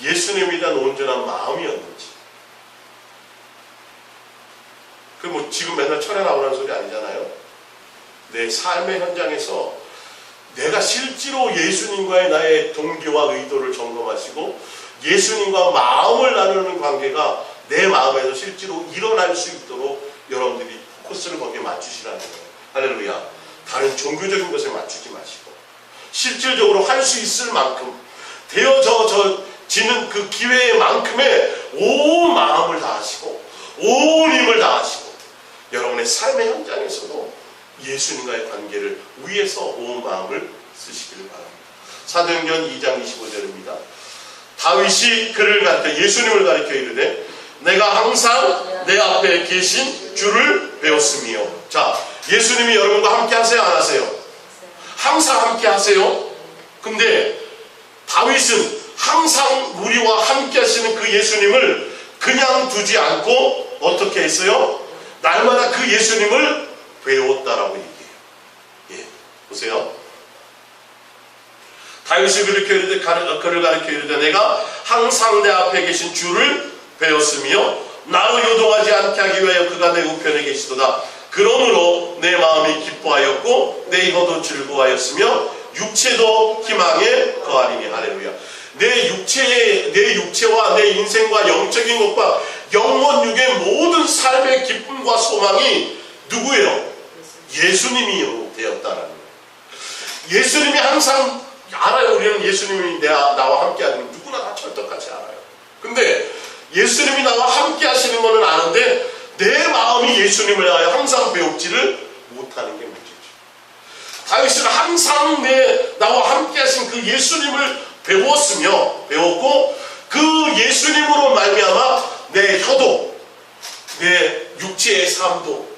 예수님에 대한 온전한 마음이었는지, 그 뭐 지금 맨날 철에 나오라는 소리 아니잖아요. 내 삶의 현장에서 내가 실제로 예수님과의 나의 동기와 의도를 점검하시고 예수님과 마음을 나누는 관계가 내 마음에서 실제로 일어날 수 있도록 여러분들이 포커스를 거기에 맞추시라는 거예요. 할렐루야. 다른 종교적인 것에 맞추지 마시고 실질적으로 할 수 있을 만큼 되어지는 그 기회만큼의 온 마음을 다하시고 온 힘을 다하시고 여러분의 삶의 현장에서도 예수님과의 관계를 위해서 온 마음을 쓰시기를 바랍니다. 사도행전 2장 25절입니다. 다윗이 그를 가르쳐 예수님을 가르쳐 이르되 내가 항상 내 앞에 계신 주를 배웠으며. 자, 예수님이 여러분과 함께 하세요, 안 하세요? 항상 함께 하세요. 근데 다윗은 항상 우리와 함께 하시는 그 예수님을 그냥 두지 않고 어떻게 했어요? 날마다 그 예수님을 배웠다라고 얘기해요. 예, 보세요. 다윗이 그를 가르쳐 이르되 내가 항상 내 앞에 계신 주를 배웠으며 나로 요동하지 않게 하기 위하여 그가 내 우편에 계시도다. 그러므로 내 마음이 기뻐하였고 내 혀도 즐거워하였으며 육체도 희망에 거하리니. 할렐루야. 내 육체와 내 인생과 영적인 것과 영혼육의 모든 삶의 기쁨과 소망이 누구예요? 예수님이 되었다라는 거예요. 예수님이 항상 알아요. 우리는 예수님이 나와 함께 하는 건 누구나 다 철떡같이 알아요. 근데 예수님이 나와 함께 하시는 거는 아는데 내 마음이 예수님을 위하여 항상 배웁지를 못하는 게 문제죠. 다윗은 항상 나와 함께 하신 그 예수님을 배웠고 그 예수님으로 말미암아 내 혀도 내 육체의 삶도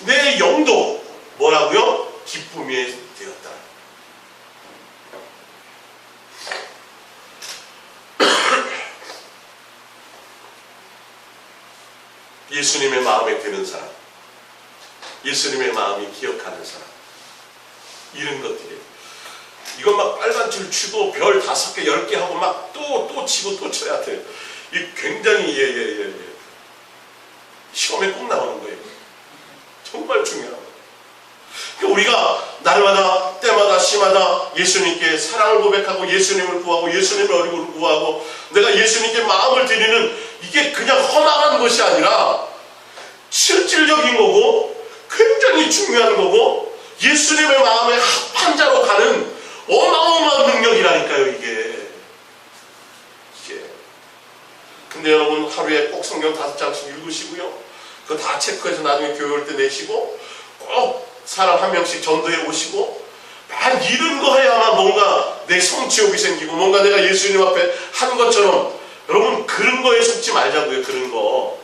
내 영도 뭐라고요? 기쁨이 되었다. 예수님의 마음에 드는 사람, 예수님의 마음이 기억하는 사람, 이런 것들이 이건 막 빨간 줄 치고 별 5개 10개 하고 막 또 치고 또 쳐야 돼요. 이 굉장히 시험에 꼭 나오는 거예요. 정말 중요합니다. 우리가 날마다 때마다 시마다 예수님께 사랑을 고백하고 예수님을 구하고 예수님의 얼굴을 구하고 내가 예수님께 마음을 드리는 이게 그냥 허망한 것이 아니라 실질적인 거고 굉장히 중요한 거고 예수님의 마음에 합한 자로 가는 어마어마한 능력이라니까요. 이게. 근데 여러분 하루에 꼭 성경 5장씩 읽으시고요. 그거 다 체크해서 나중에 교회 올 때 내시고 꼭 사람 한 명씩 전도해 오시고 막 이런 거 해야만 뭔가 내 성취욕이 생기고 뭔가 내가 예수님 앞에 한 것처럼. 여러분 그런 거에 속지 말자고요. 그런 거.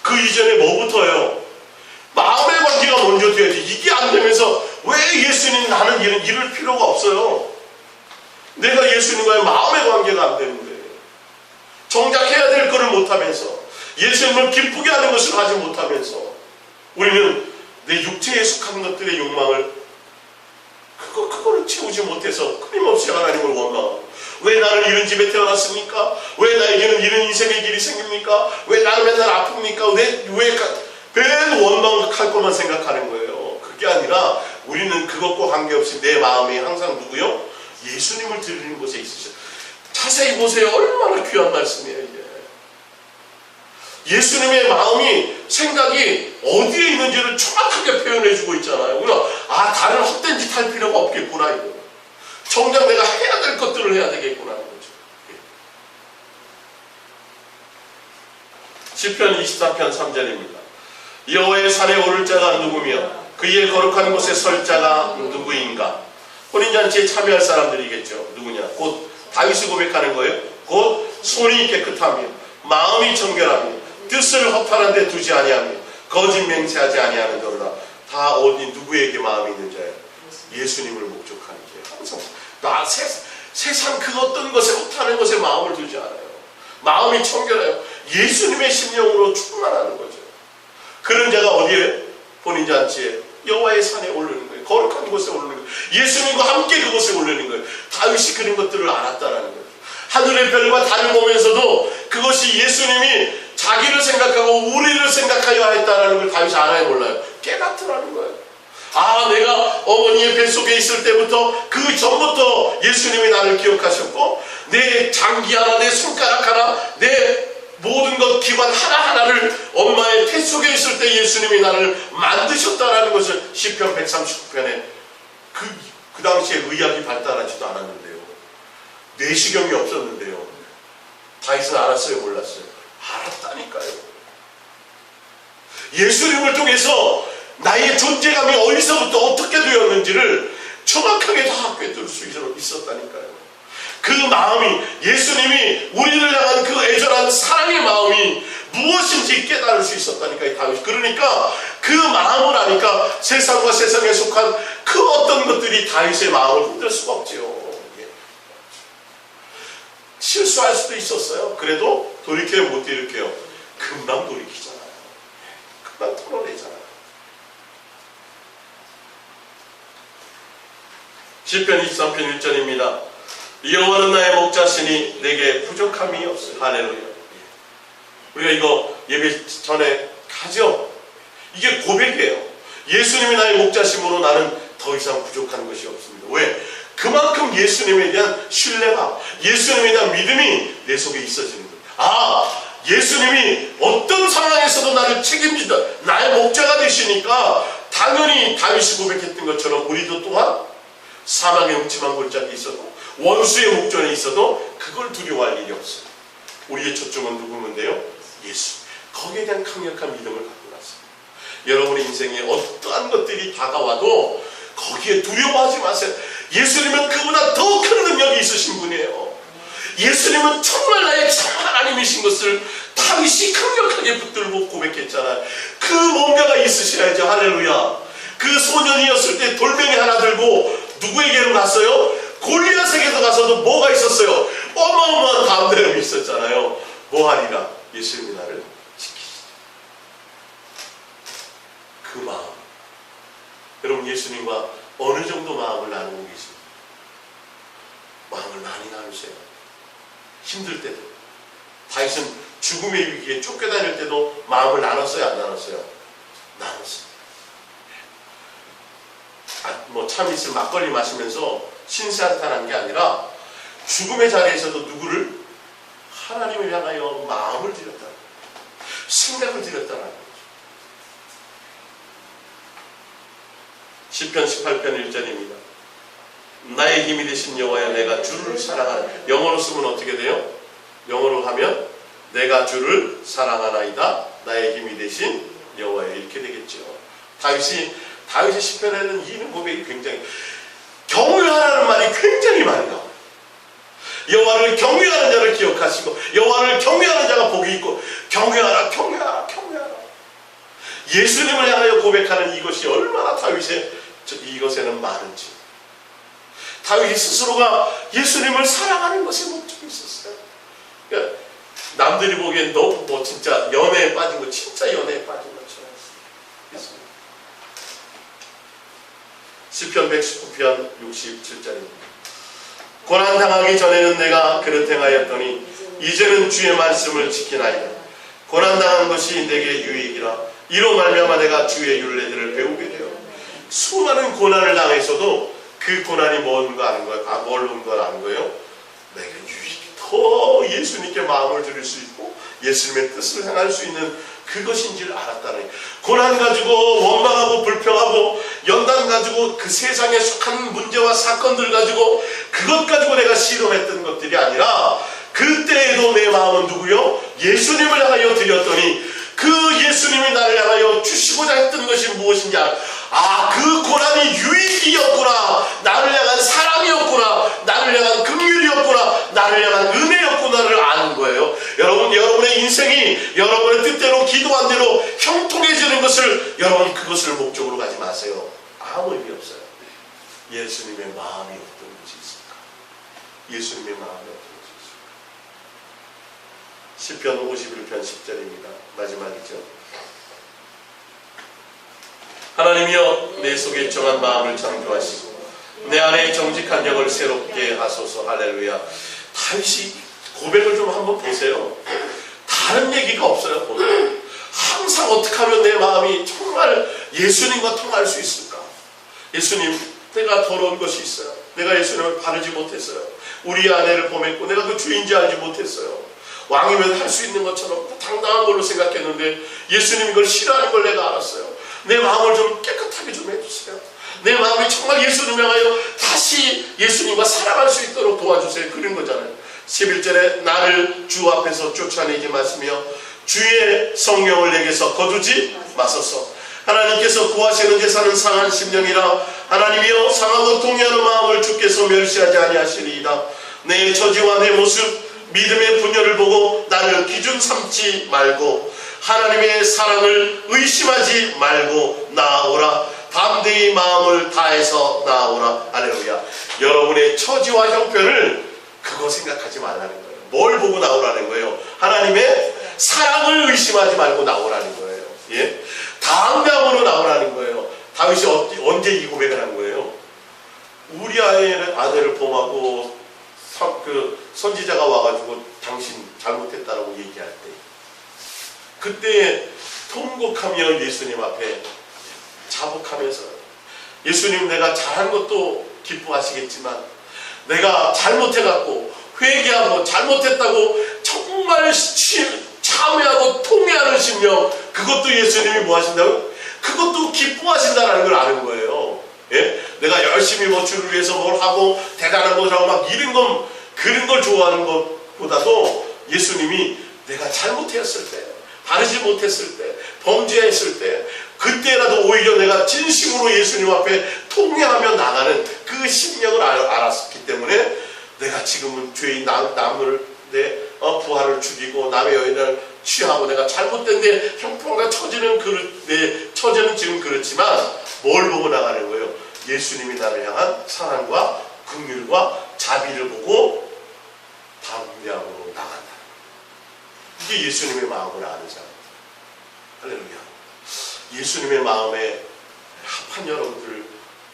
그 이전에 뭐부터요? 마음의 관계가 먼저 돼야지. 이게 안 되면서 왜 예수님 나는 이럴 필요가 없어요. 내가 예수님과의 마음의 관계가 안 되는데 정작 해야 될 거를 못하면서 예수님을 기쁘게 하는 것을 하지 못하면서 우리는 내 육체에 속한 것들의 욕망을 그거를 채우지 못해서 끊임없이 하나님을 원망하고 왜 나는 이런 집에 태어났습니까? 왜 나에게는 이런 인생의 길이 생깁니까? 왜 나는 맨날 아픕니까? 왜 원망할 것만 생각하는 거예요. 그게 아니라 우리는 그것과 관계없이 내 마음이 항상 누구요? 예수님을 드리는 곳에 있으셔. 자세히 보세요. 얼마나 귀한 말씀이에요. 이게. 예수님의 마음이 생각이 어디에 있는지를 정확하게 표현해주고 있잖아요. 그러니까 다른 헛된 짓 할 필요가 없겠구나. 이거. 정작 내가 해야 될 것들을 해야 되겠구나 하는 거죠. 시편 24편 3절입니다. 여호와의 산에 오를 자가 누구며 그의 거룩한 곳에 설 자가 누구인가? 혼인잔치에 참여할 사람들이겠죠. 누구냐? 곧 다윗이 고백하는 거예요. 곧 손이 깨끗하며 마음이 정결하며 뜻을 허탄한 데 두지 아니하며 거짓 맹세하지 아니하는 자로다. 다 어디 누구에게 마음이 있는 자예요? 예수님을 목적하는 자예요. 항상 세상 그 어떤 것에 허탄한 것에 마음을 두지 않아요. 마음이 청결해요. 예수님의 심령으로 충만하는 거죠. 그런 자가 어디에? 혼인잔치에 여호와의 산에 오르는 거예요. 거룩한 곳에 오르는 거예요. 예수님과 함께 그곳에 오르는 거예요. 다윗이 그런 것들을 알았다는 거예요. 하늘의 별과 달을 보면서도 그것이 예수님이 자기를 생각하고 우리를 생각하여 했다는 걸 다윗이 알아야 몰라요. 깨닫더라는 거예요. 아, 내가 어머니의 뱃속에 있을 때부터 그 전부터 예수님이 나를 기억하셨고 내 장기 하나, 내 손가락 하나, 내 모든 것 기관 하나하나를 엄마의 태 속에 있을 때 예수님이 나를 만드셨다라는 것을 시편 139편에 그 당시에 의학이 발달하지도 않았는데요. 내시경이 없었는데요. 다윗은 알았어요, 몰랐어요? 알았다니까요. 예수님을 통해서 나의 존재감이 어디서부터 어떻게 되었는지를 정확하게 다 꿰뚫을 수 있었다니까요. 그 마음이, 예수님이 우리를 향한 그 애절한 사랑의 마음이 무엇인지 깨달을 수 있었다니까요, 다윗이. 그러니까 그 마음을 아니까 세상과 세상에 속한 그 어떤 것들이 다윗의 마음을 흔들 수가 없지요. 실수할 수도 있었어요. 그래도 돌이켜 못 일으켜요. 금방 돌이키잖아요. 금방 털어내잖아요. 시편 23편 1절입니다. 여호와는 나의 목자시니 내게 부족함이 없어요. 할렐루야. 우리가 이거 예배 전에 하죠. 이게 고백이에요. 예수님이 나의 목자심으로 나는 더 이상 부족한 것이 없습니다. 왜? 그만큼 예수님에 대한 신뢰가, 예수님에 대한 믿음이 내 속에 있어지는 거예요. 아, 예수님이 어떤 상황에서도 나를 책임지다, 나의 목자가 되시니까 당연히 다윗이 고백했던 것처럼 우리도 또한 사망의 음침한 골짜기에 있어도 원수의 목전에 있어도 그걸 두려워할 일이 없어요. 우리의 초점은 누구인데요? 예수. 거기에 대한 강력한 믿음을 갖고 났어요. 여러분의 인생에 어떠한 것들이 다가와도 거기에 두려워하지 마세요. 예수님은 그보다 더 큰 능력이 있으신 분이에요. 예수님은 정말 나의 참 하나님이신 것을 다윗이 강력하게 붙들고 고백했잖아요. 그 뭔가가 있으셔야죠. 할렐루야. 그 소년이었을 때 돌멩이 하나 들고 누구에게로 갔어요? 골리앗에게도 가서도 뭐가 있었어요? 어마어마한 담대함이 있었잖아요. 뭐하리라? 예수님이 나를 지키시다. 그 마음. 여러분, 예수님과 어느 정도 마음을 나누고 계십니까? 마음을 많이 나누세요. 힘들 때도. 다윗은 죽음의 위기에 쫓겨다닐 때도 마음을 나눴어요, 안 나눴어요? 나눴어요. 참이슬 막걸리 마시면서 신세한탄한 게 아니라 죽음의 자리에서도 누구를? 하나님을 향하여 마음을 드렸다, 생각을 드렸다는 거죠. 시편 18편 1절입니다. 나의 힘이 되신 여호와여, 내가 주를 사랑하나. 영어로 쓰면 어떻게 돼요? 영어로 하면 내가 주를 사랑하나이다, 나의 힘이 되신 여호와여, 이렇게 되겠죠. 다윗의 시편에는 이 고백이 굉장히, 경외하라는 말이 굉장히 많이 나와요. 여호와를 경외하는 자를 기억하시고 여호와를 경외하는 자가 복이 있고, 경외하라, 경외하라, 경외하라. 예수님을 향하여 고백하는 이것이 얼마나 다윗의 이것에는 많은지. 다윗 스스로가 예수님을 사랑하는 것에 목적이 있었어요. 그러니까 남들이 보기엔 너 진짜 연애에 빠진 거, 진짜 연애에 빠진 것처럼 있습니다. 시편 119편 67절입니다. 고난당하기 전에는 내가 그릇 행하였더니 이제는 주의 말씀을 지키나이다. 고난당한 것이 내게 유익이라. 이로 말미암아 내가 주의 율례들을 배우게 되어. 수많은 고난을 당해서도 그 고난이 뭔가 아는 거예요. 뭘 걸 아는 거예요? 내게 유익이 더 예수님께 마음을 드릴 수 있고 예수님의 뜻을 행할 수 있는 그것인지를 알았다는 거예요. 고난 가지고 원망하고 불평하고 연단 가지고 그 세상에 속한 문제와 사건들 가지고 그것 가지고 내가 실험했던 것들이 아니라 그때에도 내 마음은 누구요? 예수님을 향하여 드렸더니 그 예수님이 나를 향하여 주시고자 했던 것이 무엇인지 그 고난이 유익이었구나, 나를 향한 사랑이었구나, 나를 향한 긍휼이었구나, 나를 향한 은혜였구나를 아는 거예요. 여러분의 인생이 여러분의 뜻대로 기도한 대로 형통해지는 것을, 여러분 그것을 목적으로 가지 마세요. 아무 의미 없어요. 예수님의 마음이 어떤 것이 있을까? 예수님의 마음이 어떤 것이 있을까? 시편 51편 10절입니다. 마지막이죠. 하나님이여, 내 속에 정한 마음을 창조하시고 내 안에 정직한 영을 새롭게 하소서. 할렐루야. 다윗이 고백을 좀 한번 보세요. 다른 얘기가 없어요. 보면 항상 어떻게 하면 내 마음이 정말 예수님과 통할 수 있을까? 예수님, 내가 더러운 것이 있어요. 내가 예수님을 바르지 못했어요. 우리 아내를 범했고 내가 그 주인지 알지 못했어요. 왕이면 할 수 있는 것처럼 당당한 걸로 생각했는데 예수님이 그걸 싫어하는 걸 내가 알았어요. 내 마음을 좀 깨끗하게 좀 해주세요. 내 마음이 정말 예수님을 향하여 다시 예수님과 살아갈 수 있도록 도와주세요. 그런 거잖아요. 11절에 나를 주 앞에서 쫓아내지 마시며 주의 성령을 내게서 거두지 마소서. 하나님께서 구하시는 제사는 상한 심령이라 하나님이여 상하고 통회하는 마음을 주께서 멸시하지 아니하시리이다. 내 처지와 내 모습 믿음의 분열을 보고 나를 기준 삼지 말고 하나님의 사랑을 의심하지 말고 나아오라. 담대히 마음을 다해서 나아오라. 할렐루야. 여러분의 처지와 형편을 그거 생각하지 말라는 거예요. 뭘 보고 나오라는 거예요? 하나님의 사랑을 의심하지 말고 나오라는 거예요. 예? 담대함으로 나오라는 거예요. 다윗이 언제 이 고백을 한 거예요? 우리 아내를 범하고 선지자가 와가지고 당신 잘못했다라고 얘기할 때 그때 통곡하며 예수님 앞에 자복하면서 예수님, 내가 잘한 것도 기뻐하시겠지만 내가 잘못해갖고 회개하고 잘못했다고 정말 참회하고 통회하는 심령, 그것도 예수님이 뭐 하신다고요? 그것도 기뻐하신다는 걸 아는 거예요. 예? 내가 열심히 뭐 주를 위해서 뭘 하고 대단한 것을 하고 막 그런 걸 좋아하는 것보다도 예수님이 내가 잘못했을 때, 바르지 못했을 때, 범죄했을 때 그때라도 오히려 내가 진심으로 예수님 앞에 통회하며 나가는 그 심령을 알았기 때문에 내가 지금은 죄인 남을 내 부하를 죽이고 남의 여인을 취하고 내가 잘못된데 형편과 내 처지는 지금 그렇지만 뭘 보고 나가는 거예요? 예수님이 나를 향한 사랑과 긍휼과 자비를 보고 담대함으로 나간다. 이게 예수님의 마음을 아는 사람. 할렐루야. 예수님의 마음에 합한 여러분들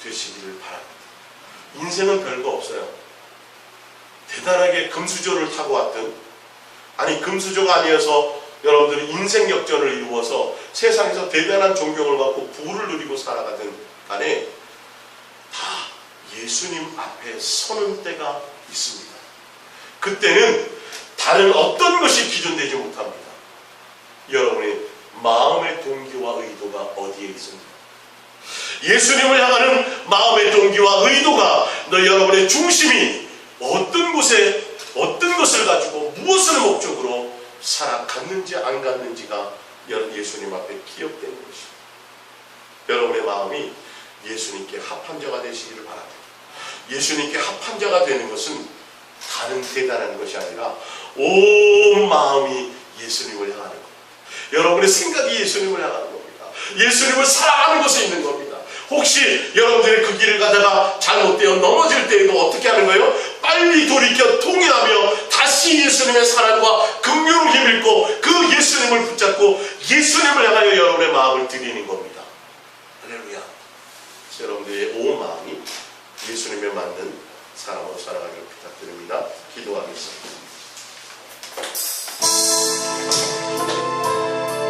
되시기를 바랍니다. 인생은 별거 없어요. 대단하게 금수저를 타고 왔든 아니 금수저가 아니어서 여러분들이 인생 역전을 이루어서 세상에서 대단한 존경을 받고 부를 누리고 살아가든 간에 다 예수님 앞에 서는 때가 있습니다. 그때는 다른 어떤 것이 기준되지 못합니다. 여러분의 마음의 동기와 의도가 어디에 있습니까? 예수님을 향하는 마음의 동기와 의도가 여러분의 중심이 어떤 곳에 어떤 것을 가지고 무엇을 목적으로 살아갔는지 안 갔는지가 예수님 앞에 기억되는 것입니다. 여러분의 마음이 예수님께 합한 자가 되시기를 바랍니다. 예수님께 합한 자가 되는 것은 다른 대단한 것이 아니라 온 마음이 예수님을 향하는 겁니다. 여러분의 생각이 예수님을 향하는 겁니다. 예수님을 사랑하는 것에 있는 겁니다. 혹시 여러분들이 그 길을 가다가 잘못되어 넘어질 때에도 어떻게 하는 거예요? 빨리 돌이켜 통회하며 다시 예수님의 사랑과 긍휼을 힘입고 그 예수님을 붙잡고 예수님을 향하여 여러분의 마음을 드리는 겁니다. 할렐루야. 여러분들의 온 마음이 예수님에 맞는 사람으로 살아가기를 부탁드립니다. 기도하겠습니다.